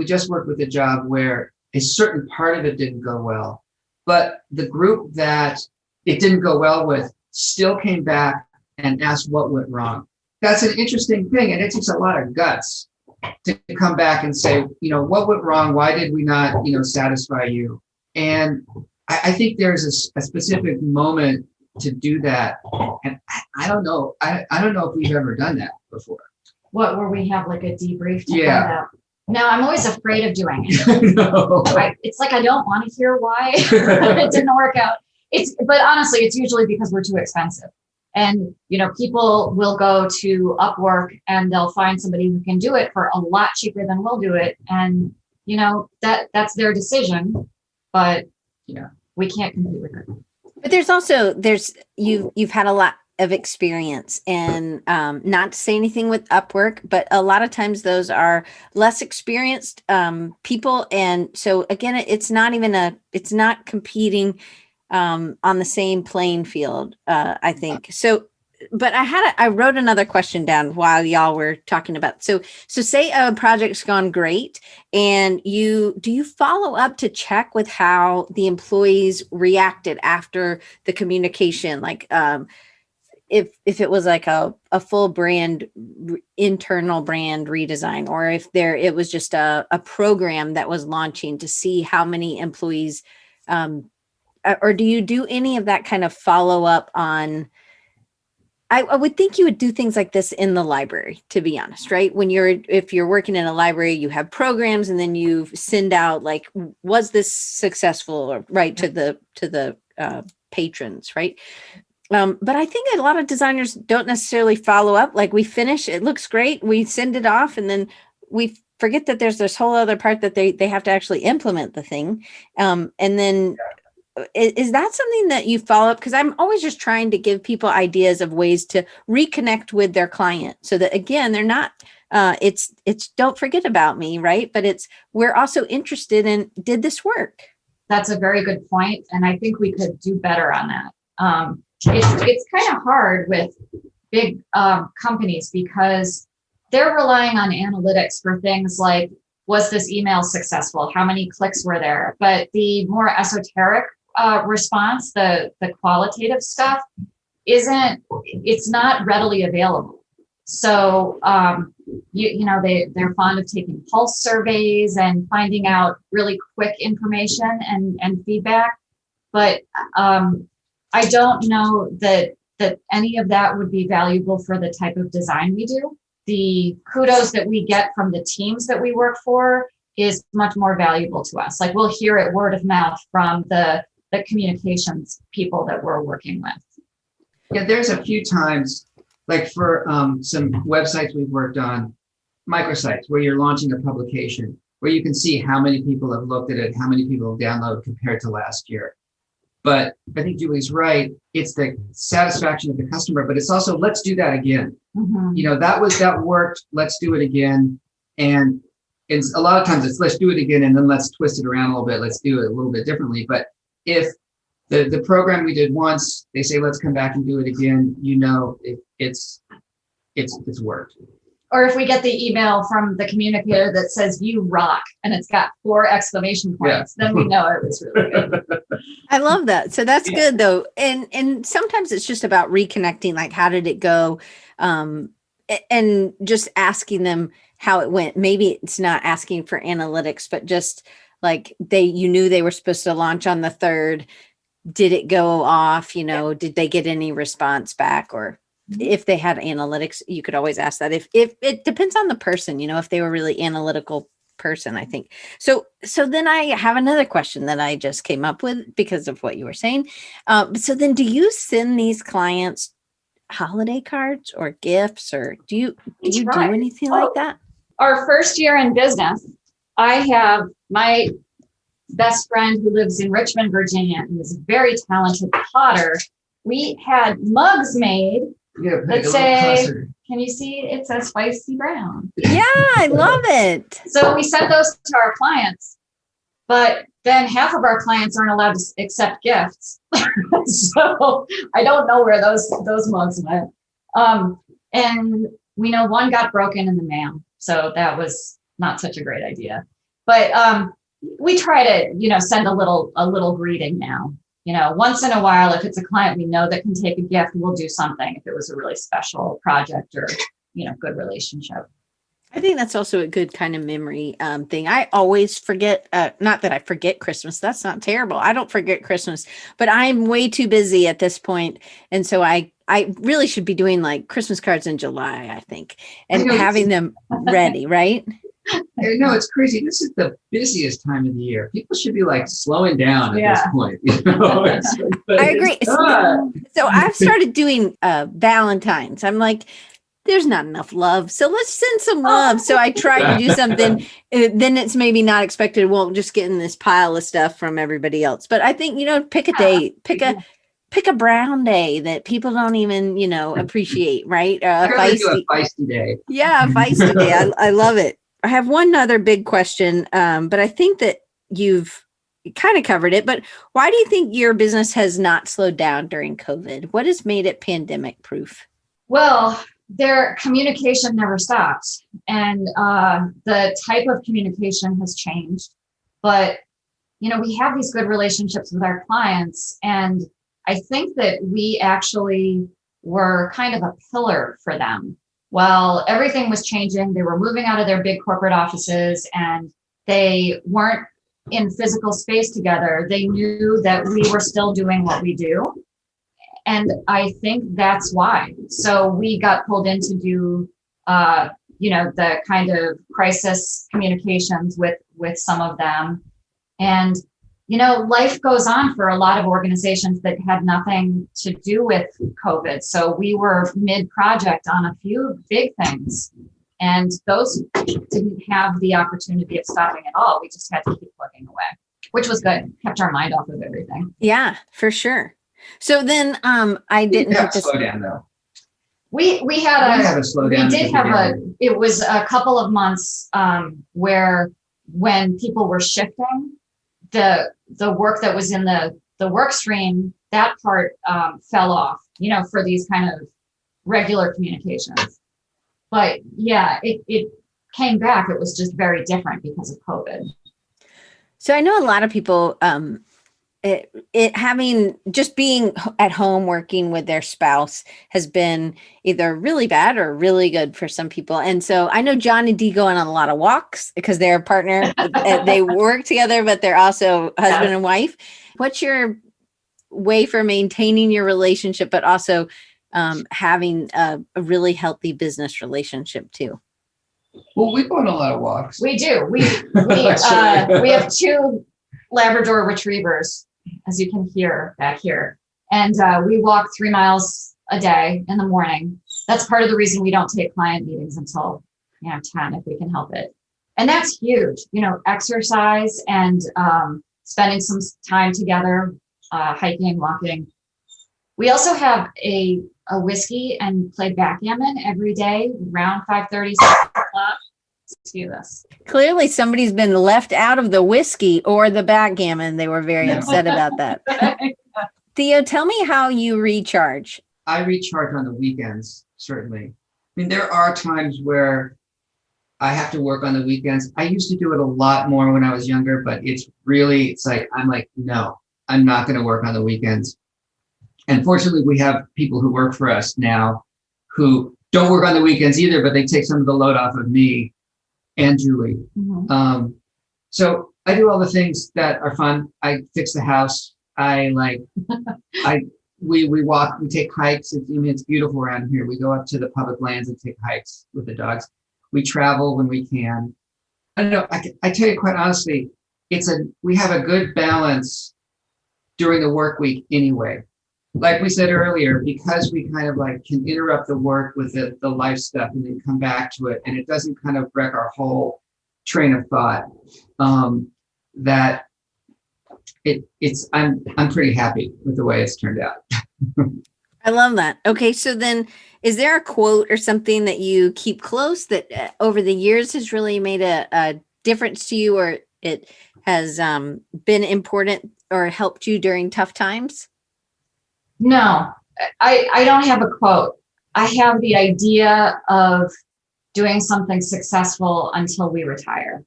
just worked with a job where a certain part of it didn't go well, but the group that it didn't go well with still came back and asked what went wrong. That's an interesting thing. And it takes a lot of guts to come back and say, what went wrong? Why did we not, satisfy you? And I think there's a specific moment to do that. And I don't know. I don't know if we've ever done that before. What, where we have like a debrief to Yeah. find out? No, I'm always afraid of doing it. No. It's like, I don't want to hear why it didn't work out. But honestly, it's usually because we're too expensive. And, people will go to Upwork and they'll find somebody who can do it for a lot cheaper than we'll do it. And, that's their decision, but we can't compete with it. But you've had a lot of experience, and not to say anything with Upwork, but a lot of times those are less experienced people. And so again, it's not competing on the same playing field, I think. So, but I wrote another question down while y'all were talking about. So say a project's gone great, and do you follow up to check with how the employees reacted after the communication? Like, if it was like a full brand, internal brand redesign, or if it was just a program that was launching, to see how many employees, or do you do any of that kind of follow up on I would think you would do things like this in the library, to be honest, right? If you're working in a library, you have programs and then you send out like, was this successful, or right to the patrons, right? But I think a lot of designers don't necessarily follow up. Like we finish, it looks great, we send it off, and then we forget that there's this whole other part that they have to actually implement the thing. And then is that something that you follow up? Because I'm always just trying to give people ideas of ways to reconnect with their client so that, again, they're not, it's don't forget about me, right? But we're also interested in, did this work? That's a very good point, and I think we could do better on that. It's kind of hard with big companies because they're relying on analytics for things like, was this email successful? How many clicks were there? But the more esoteric response, the qualitative stuff, it's not readily available. So, they're fond of taking pulse surveys and finding out really quick information and feedback. But I don't know that any of that would be valuable for the type of design we do. The kudos that we get from the teams that we work for is much more valuable to us. Like we'll hear it word of mouth from the communications people that we're working with. Yeah, there's a few times, like for some websites we've worked on, microsites, where you're launching a publication, where you can see how many people have looked at it, how many people have downloaded compared to last year. But I think Julie's right. It's the satisfaction of the customer, but it's also, let's do that again. Mm-hmm. That worked. Let's do it again. And it's a lot of times it's let's do it again, and then let's twist it around a little bit. Let's do it a little bit differently. But if the program we did once, they say, let's come back and do it again, it's worked. Or if we get the email from the communicator that says you rock and it's got 4 exclamation points, then we know it was really good. I love that. So that's good though. And sometimes it's just about reconnecting, like how did it go? And just asking them how it went. Maybe it's not asking for analytics, but just like you knew they were supposed to launch on the 3rd. Did it go off? Did they get any response back? Or if they had analytics, you could always ask that. If it depends on the person, if they were really analytical person, I think. So then I have another question that I just came up with because of what you were saying. So then do you send these clients holiday cards or gifts, or do you do anything like that? Our first year in business, I have my best friend who lives in Richmond, Virginia, and is a very talented potter. We had mugs made that say, can you see it says Feisty Brown? Yeah, I love it. So we sent those to our clients, but then half of our clients aren't allowed to accept gifts. So I don't know where those mugs went. And we know one got broken in the mail. So that was not such a great idea. But we try to, send a little greeting now. Once in a while, if it's a client we know that can take a gift, we'll do something if it was a really special project or, good relationship. I think that's also a good kind of memory thing. I always forget, not that I forget Christmas. That's not terrible. I don't forget Christmas, but I'm way too busy at this point. And so I really should be doing like Christmas cards in July, I think, and having them ready, right? No, it's crazy. This is the busiest time of the year. People should be like slowing down at this point. I agree. So I've started doing Valentine's. I'm like, there's not enough love. So let's send some love. So I try to do something. Then it's maybe not expected. It won't just get in this pile of stuff from everybody else. But I think, pick a date, pick a brown day that people don't even, appreciate, right? A feisty day. Yeah, a feisty day. I love it. I have one other big question, but I think that you've kind of covered it. But why do you think your business has not slowed down during COVID? What has made it pandemic proof? Well, their communication never stops, and the type of communication has changed. But, we have these good relationships with our clients, and I think that we actually were kind of a pillar for them. While everything was changing, they were moving out of their big corporate offices and they weren't in physical space together. They knew that we were still doing what we do. And I think that's why. So we got pulled in to do, the kind of crisis communications with some of them. And, life goes on for a lot of organizations that had nothing to do with COVID. So we were mid-project on a few big things. And those didn't have the opportunity of stopping at all. We just had to keep plugging away, which was good. Kept our mind off of everything. Yeah, for sure. So then I didn't Yeah, put this. slow down though. We had We have a slowdown. we did have it was a couple of months where when people were shifting, the work that was in the work stream, that part fell off, for these kind of regular communications. But yeah, it came back. It was just very different because of COVID. So I know a lot of people, having just being at home working with their spouse has been either really bad or really good for some people. And so I know John and Dee go on a lot of walks because they're a partner. They work together, but they're also husband and wife. What's your way for maintaining your relationship, but also having a really healthy business relationship too? Well, we go on a lot of walks. We do. We have 2 Labrador retrievers, as you can hear back here. And we walk 3 miles a day in the morning. That's part of the reason we don't take client meetings until 10 if we can help it. And that's huge, exercise and spending some time together, hiking, walking. We also have a whiskey and play backgammon every day around 5:30, 6 o'clock. Excuse us. Clearly somebody's been left out of the whiskey or the backgammon. They were very upset about that. Theo, tell me how you recharge. I recharge on the weekends, certainly. I mean, there are times where I have to work on the weekends. I used to do it a lot more when I was younger, but it's like, no, I'm not going to work on the weekends. And fortunately, we have people who work for us now who don't work on the weekends either, but they take some of the load off of me and Julie. Mm-hmm. So I do all the things that are fun. I fix the house. We walk, we take hikes. It's beautiful around here. We go up to the public lands and take hikes with the dogs. We travel when we can. I don't know. I tell you quite honestly, we have a good balance during the work week anyway. Like we said earlier, because we kind of can interrupt the work with the life stuff and then come back to it, and it doesn't kind of wreck our whole train of thought. I'm pretty happy with the way it's turned out. I love that. Okay, so then is there a quote or something that you keep close that over the years has really made a difference to you, or it has been important or helped you during tough times? No, I don't have a quote. I have the idea of doing something successful until we retire.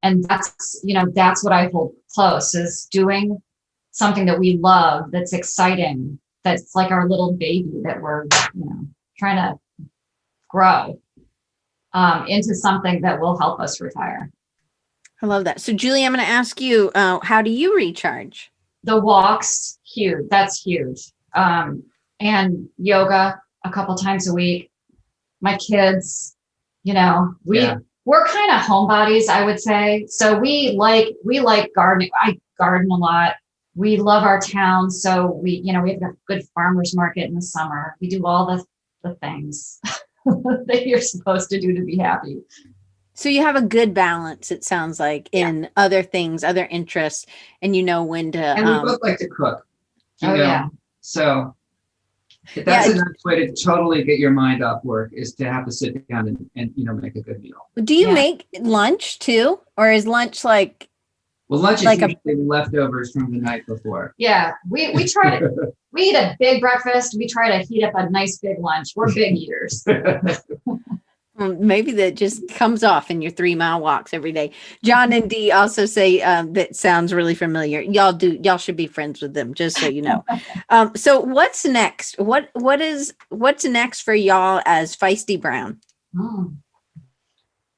And that's what I hold close, is doing something that we love, that's exciting, that's like our little baby that we're, trying to grow into something that will help us retire. I love that. So Julie, I'm going to ask you, how do you recharge? The walks, huge. That's huge. And yoga a couple times a week. My kids, we're kind of homebodies, I would say. So we like gardening. I garden a lot. We love our town. So we have a good farmers market in the summer. We do all the things that you're supposed to do to be happy. So you have a good balance, it sounds like, in other things, other interests, and when to. And we both like to cook. Yeah. So that's a nice way to totally get your mind off work, is to have to sit down and make a good meal. Do you make lunch too, or is lunch like? Well, lunch is usually leftovers from the night before. Yeah, we try to. We eat a big breakfast. We try to heat up a nice big lunch. We're big eaters. Maybe that just comes off in your 3-mile walks every day. John and Dee also say that sounds really familiar. Y'all should be friends with them, just so you know. So what's next? What's next for y'all as Feisty Brown?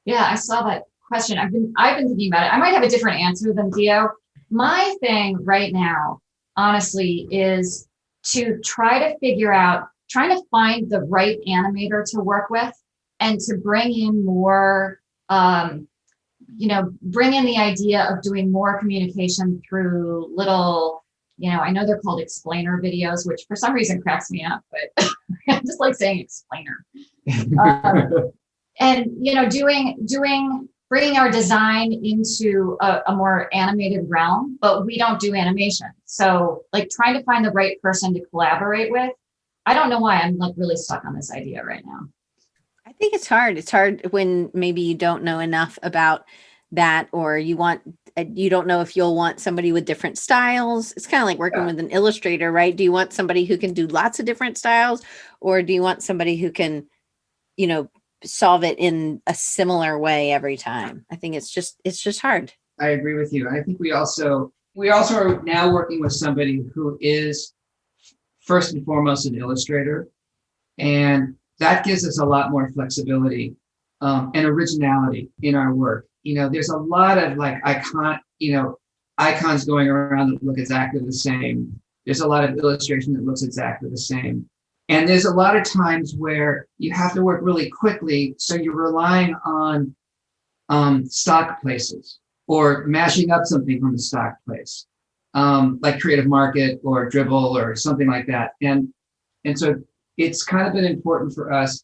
Yeah, I saw that question. I've been thinking about it. I might have a different answer than Theo. My thing right now, honestly, is to trying to find the right animator to work with and to bring in more, bring in the idea of doing more communication through little, I know they're called explainer videos, which for some reason cracks me up, but I just like saying explainer. And, bringing our design into a more animated realm, but we don't do animation. So like trying to find the right person to collaborate with. I don't know why I'm like really stuck on this idea right now. I think it's hard. It's hard when maybe you don't know enough about that, or you don't know if you'll want somebody with different styles. It's kind of like working with an illustrator, right? Do you want somebody who can do lots of different styles, or do you want somebody who can, solve it in a similar way every time? I think it's just hard. I agree with you. I think we also are now working with somebody who is first and foremost an illustrator, and that gives us a lot more flexibility and originality in our work. There's a lot of like icons going around that look exactly the same. There's a lot of illustration that looks exactly the same. And there's a lot of times where you have to work really quickly. So you're relying on stock places or mashing up something from a stock place, like Creative Market or Dribble or something like that. And so it's kind of been important for us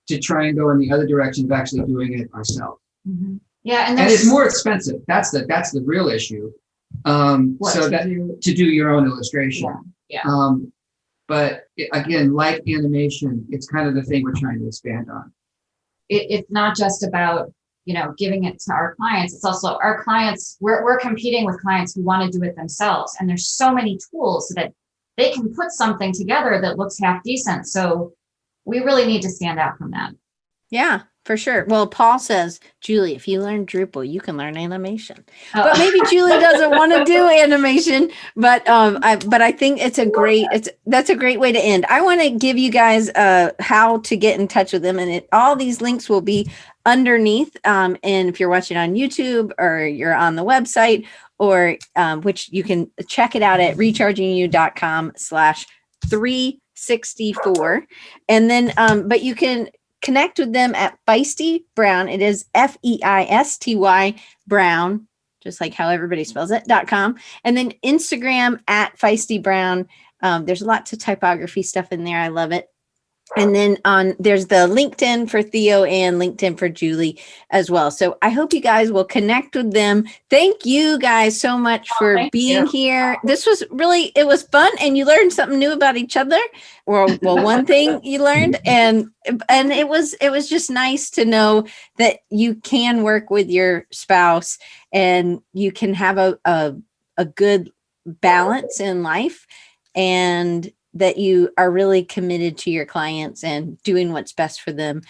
to try and go in the other direction of actually doing it ourselves. Mm-hmm. Yeah. And it's more expensive. That's the real issue. To do your own illustration. Yeah. But again, like animation, it's kind of the thing we're trying to expand on. It's not just about, giving it to our clients. It's also our clients. We're competing with clients who want to do it themselves. And there's so many tools that they can put something together that looks half decent. So we really need to stand out from that. Yeah, for sure. Well, Paul says, Julie, if you learn Drupal, you can learn animation. Oh. But maybe Julie doesn't want to do animation. But I think that's a great way to end. I want to give you guys how to get in touch with them, and all these links will be underneath. And if you're watching on YouTube or you're on the website, or which you can check it out at rechargingyou.com/364, and then but you can connect with them at Feisty Brown. It is Feisty Brown, just like how everybody spells it, .com. And then Instagram at Feisty Brown. There's lots of typography stuff in there. I love it. And then there's the LinkedIn for Theo and LinkedIn for Julie as well. So I hope you guys will connect with them. Thank you guys so much for being here. This was it was fun, and you learned something new about each other. Well, one thing you learned, and it was just nice to know that you can work with your spouse and you can have a good balance in life, and that you are really committed to your clients and doing what's best for them,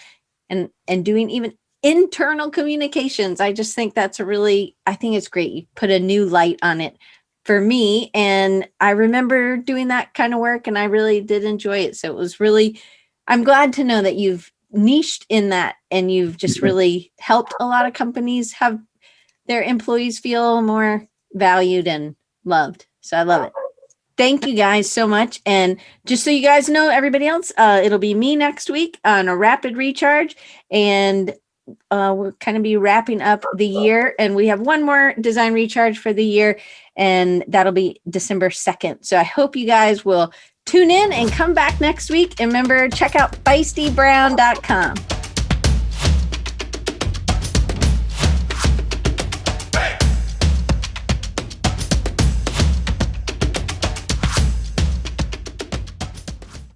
and doing even internal communications. I just think I think it's great. You put a new light on it for me. And I remember doing that kind of work, and I really did enjoy it. So it was I'm glad to know that you've niched in that, and you've just really helped a lot of companies have their employees feel more valued and loved. So I love it. Thank you guys so much. And just so you guys know, everybody else, it'll be me next week on a rapid recharge, and we'll kind of be wrapping up the year. And we have one more design recharge for the year, and that'll be December 2nd. So I hope you guys will tune in and come back next week. And remember, check out feistybrown.com.